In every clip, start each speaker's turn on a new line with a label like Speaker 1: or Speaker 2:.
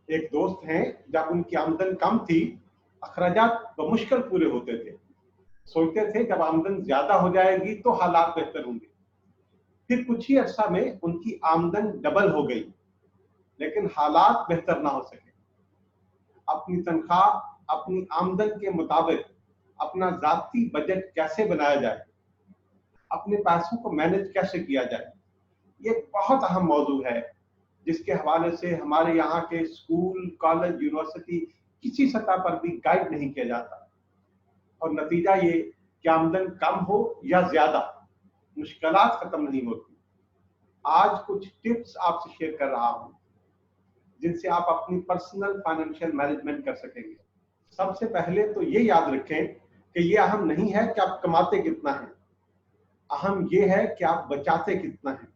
Speaker 1: एक दोस्त हैं, जब उनकी आमदन कम थी, अखराजात बमुश्किल पूरे होते थे। सोचते थे जब आमदन ज्यादा हो जाएगी तो हालात बेहतर होंगे। फिर कुछ ही अरसा में उनकी आमदन डबल हो गई, लेकिन हालात बेहतर ना हो सके। अपनी तनख्वाह, अपनी आमदन के मुताबिक अपना जाती बजट कैसे बनाया जाए, अपने पैसों को मैनेज कैसे किया जाए, ये बहुत अहम मौजू है, जिसके हवाले से हमारे यहाँ के स्कूल, कॉलेज, यूनिवर्सिटी किसी सतह पर भी गाइड नहीं किया जाता। और नतीजा ये कि आमदन कम हो या ज्यादा, मुश्किलात खत्म नहीं होती। आज कुछ टिप्स आपसे शेयर कर रहा हूं, जिनसे आप अपनी पर्सनल फाइनेंशियल मैनेजमेंट कर सकेंगे। सबसे पहले तो ये याद रखें कि ये अहम नहीं है कि आप कमाते कितना है, अहम ये है कि आप बचाते कितना है।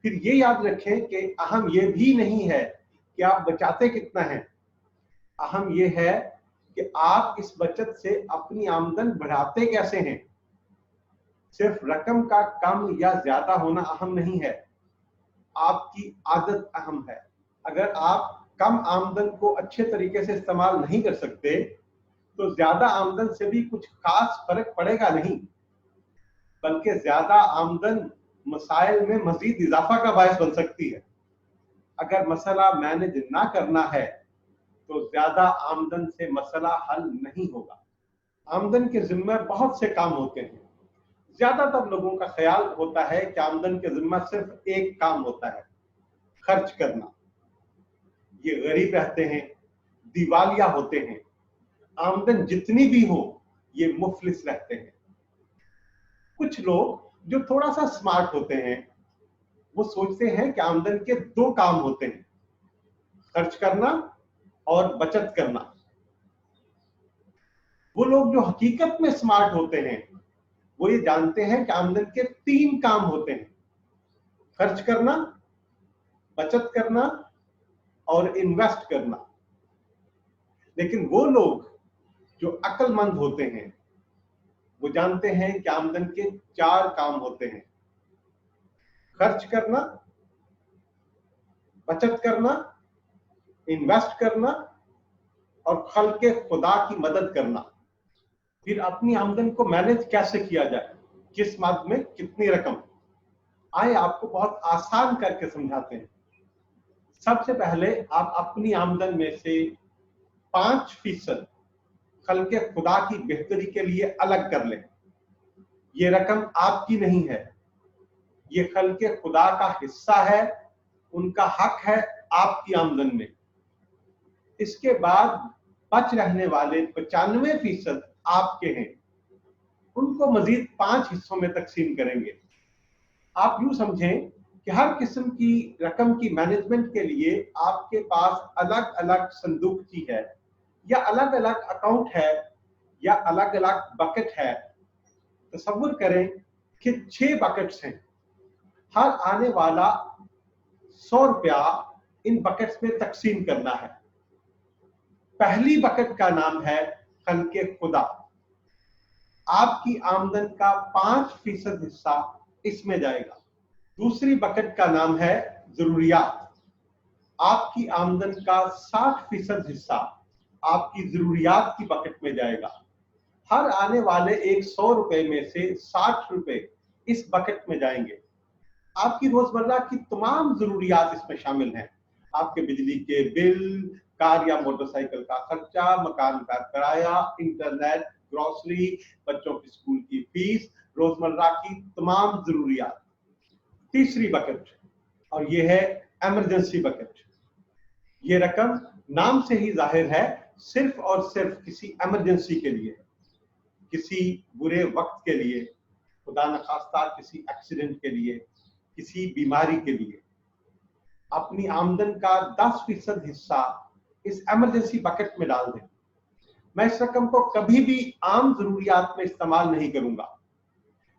Speaker 1: फिर ये याद रखें कि अहम ये भी नहीं है कि आप बचाते कितना है, अहम ये है कि आप इस बचत से अपनी आमदन बढ़ाते कैसे हैं। सिर्फ रकम का कम या ज्यादा होना अहम नहीं है, आपकी आदत अहम है। अगर आप कम आमदन को अच्छे तरीके से इस्तेमाल नहीं कर सकते तो ज्यादा आमदन से भी कुछ खास फर्क पड़ेगा नहीं, बल्कि ज्यादा आमदन मसाइल में मजीद इजाफा का बायस बन सकती है। अगर मसला मैनेज ना करना है तो ज्यादा आमदन से मसला हल नहीं होगा। आमदन के जिम्मे बहुत से काम होते हैं। ज्यादातर लोगों का ख्याल होता है कि आमदन के जिम्मा सिर्फ एक काम होता है, खर्च करना। ये गरीब रहते हैं, दिवालिया होते हैं। आमदन जितनी भी हो, ये मुफलिस रहते हैं। कुछ लोग जो थोड़ा सा स्मार्ट होते हैं, वो सोचते हैं कि आमदन के दो काम होते हैं, खर्च करना और बचत करना। वो लोग जो हकीकत में स्मार्ट होते हैं, वो ये जानते हैं कि आमदन के तीन काम होते हैं, खर्च करना, बचत करना और इन्वेस्ट करना। लेकिन वो लोग जो अक्लमंद होते हैं, वो जानते हैं कि आमदन के चार काम होते हैं, खर्च करना, बचत करना, इन्वेस्ट करना और खल्के खुदा की मदद करना। फिर अपनी आमदन को मैनेज कैसे किया जाए, किस माह में कितनी रकम। आए आपको बहुत आसान करके समझाते हैं। सबसे पहले आप अपनी आमदन में से 5% खल्के खुदा की बेहतरी के लिए अलग कर लें। ये रकम आपकी नहीं है, ये खल्के खुदा का हिस्सा है, उनका हक है आपकी आमदन में। इसके बाद बच रहने वाले 95% आपके हैं, उनको मजीद 5 हिस्सों में तकसीम करेंगे। आप यूं समझें कि हर किस्म की रकम की मैनेजमेंट के लिए आपके पास अलग अलग संदूकची है, या अलग अलग अकाउंट है, या अलग अलग बकेट है। तसव्वुर करें कि 6 बकेट्स हैं। हर आने वाला 100 रुपया इन बकेट्स में तकसीम करना है। पहली बकेट का नाम है खल्के खुदा। आपकी आमदन का 5% हिस्सा इसमें जाएगा। दूसरी बकेट का नाम है जरूरियात। आपकी आमदन का 60% हिस्सा आपकी जरूरियात की बकेट में जाएगा। हर आने वाले 100 रुपए में से 60 रुपए इस बकेट में जाएंगे। आपकी रोजमर्रा की तमाम जरूरियात इसमें शामिल हैं। आपके बिजली के बिल, कार या मोटरसाइकिल का खर्चा, मकान का किराया, इंटरनेट, ग्रोसरी, बच्चों की स्कूल की फीस, रोजमर्रा की तमाम जरूरियात। तीसरी बकेट, और ये है इमरजेंसी बकेट। ये रकम नाम से ही जाहिर है, सिर्फ और सिर्फ किसी इमरजेंसी के लिए, किसी बुरे वक्त के लिए, खुदा न खास्ता किसी एक्सीडेंट के लिए, किसी बीमारी के लिए। अपनी आमदन का 10% हिस्सा इस इमरजेंसी बकेट में डाल दें। मैं इस रकम को कभी भी आम जरूरियात में इस्तेमाल नहीं करूंगा।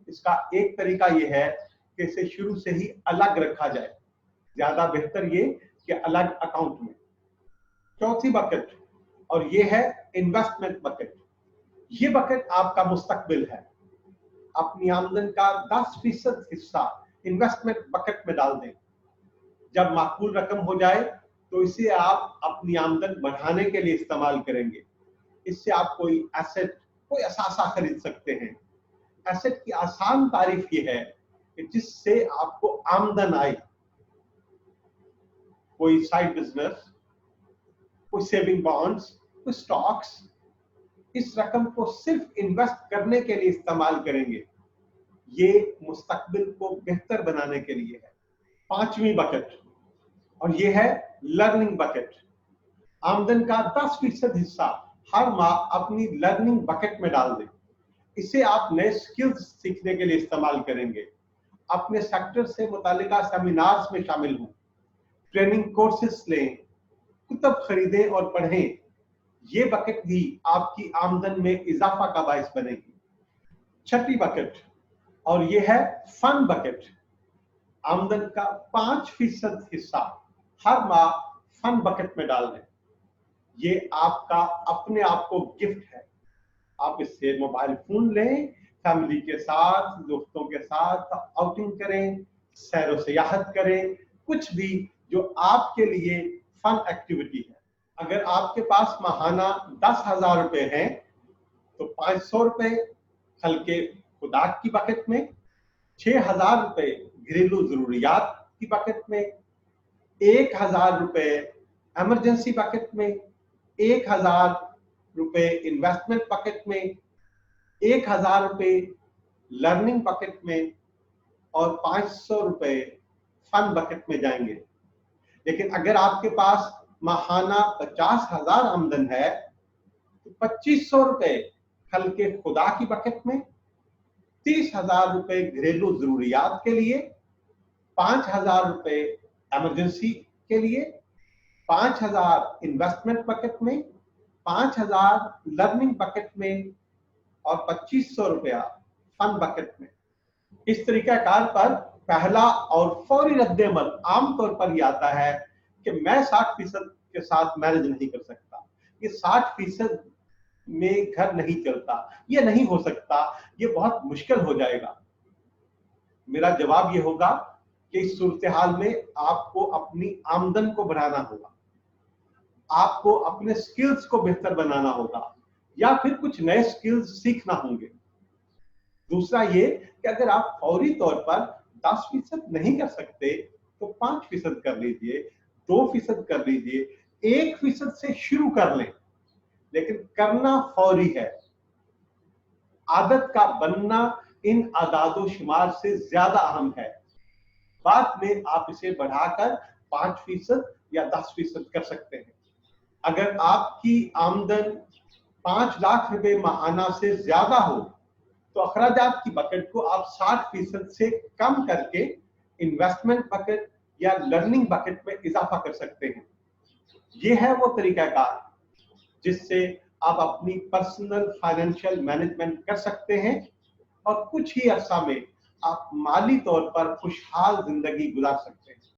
Speaker 1: इसका एक तरीका यह है कि इसे शुरू से ही अलग रखा जाए, ज्यादा बेहतर ये कि अलग अकाउंट में। चौथी बकेट, और ये है इन्वेस्टमेंट बकेट। ये बकेट आपका मुस्तकबिल है। अपनी आमदन का 10% हिस्सा इन्वेस्टमेंट बकेट में डाल दें। जब माकूल रकम हो जाए तो इसे आप अपनी आमदन बढ़ाने के लिए इस्तेमाल करेंगे। इससे आप कोई एसेट, कोई असासा खरीद सकते हैं। एसेट की आसान तारीफ ये है कि जिससे आपको आमदन आए। कोई साइड बिजनेस, कोई सेविंग बॉन्ड्स, कोई स्टॉक्स, इस रकम को सिर्फ इन्वेस्ट करने के लिए इस्तेमाल करेंगे। ये मुस्तकबिल को बेहतर बनाने के लिए है। पांचवी बकेट, और ये है लर्निंग बकेट। आमदन का 10% हिस्सा हर माह अपनी लर्निंग बकेट में डाल दें। इसे आप नए स्किल्स सीखने के लिए इस्तेमाल करेंगे। अपने सेक्टर से मुतालिका सेमिनार्स में शामिल हों, ट्रेनिंग कोर्सेस लें, किताब खरीदें और पढ़ें। ये बकेट भी आपकी आमदन में इजाफा का बायस बनेगी। छठी बकेट, और ये है फन बकेट। आमदन का 5% हिस्सा हर माह फन बकेट में डाल दें। ये आपका अपने आप को गिफ्ट है। आप इससे मोबाइल फोन लें, फैमिली के साथ, दोस्तों के साथ आउटिंग करें, सैर सयाहत करें, कुछ भी जो आपके लिए फन एक्टिविटी है। अगर आपके पास माहाना 10,000 रुपए हैं तो 500 रुपए हल्के खुदाक की बकेट में, 6,000 रुपए घरेलू जरूरियात की बकेट में, 1,000 रुपए इमरजेंसी बकेट में, 1,000 रुपए इन्वेस्टमेंट बकेट में, 1,000 रुपए लर्निंग बकेट में और 500 रुपए फन बकेट में जाएंगे। लेकिन अगर आपके पास माहाना 50,000 आमदन है तो 2,500 रुपए हल्के खुदा की बकेट में, 30,000 रुपए घरेलू जरूरियात के लिए, 5,000 रुपए इमरजेंसी के लिए, 5,000 इन्वेस्टमेंट बकेट में, 5,000 लर्निंग बकेट में और 2,500 रुपया फन बकेट में। इस तरीकाकार पर पहला और फौरी रद्द-ए-अमल आमतौर पर यह आता है कि मैं 60% के साथ मैनेज नहीं कर सकता, ये 60% में घर नहीं चलता, ये नहीं हो सकता, ये बहुत मुश्किल हो जाएगा। मेरा जवाब ये होगा कि इस सूरत हाल में आपको अपनी आमदन को बढ़ाना होगा, आपको अपने स्किल्स को बेहतर बनाना होगा या फिर कुछ नए स्किल्स सीखना होंगे। दूसरा ये कि अगर आप फौरी तौर पर 10% नहीं कर सकते तो 5% कर लीजिए, 2% कर लीजिए, 1% से शुरू कर लें, लेकिन करना फौरी है। आदत का बनना इन आदादो शुमार से ज्यादा अहम है। बाद में आप इसे बढ़ाकर 5% या 10% कर सकते हैं। अगर आपकी आमदन 5 लाख रुपए माहाना से ज्यादा हो तो अखराजात की बकेट को आप 60% से कम करके इन्वेस्टमेंट बकेट या लर्निंग बकेट में इजाफा कर सकते हैं। ये है वो तरीकाकार जिससे आप अपनी पर्सनल फाइनेंशियल मैनेजमेंट कर सकते हैं और कुछ ही अरसा में आप माली तौर पर खुशहाल जिंदगी गुजार सकते हैं।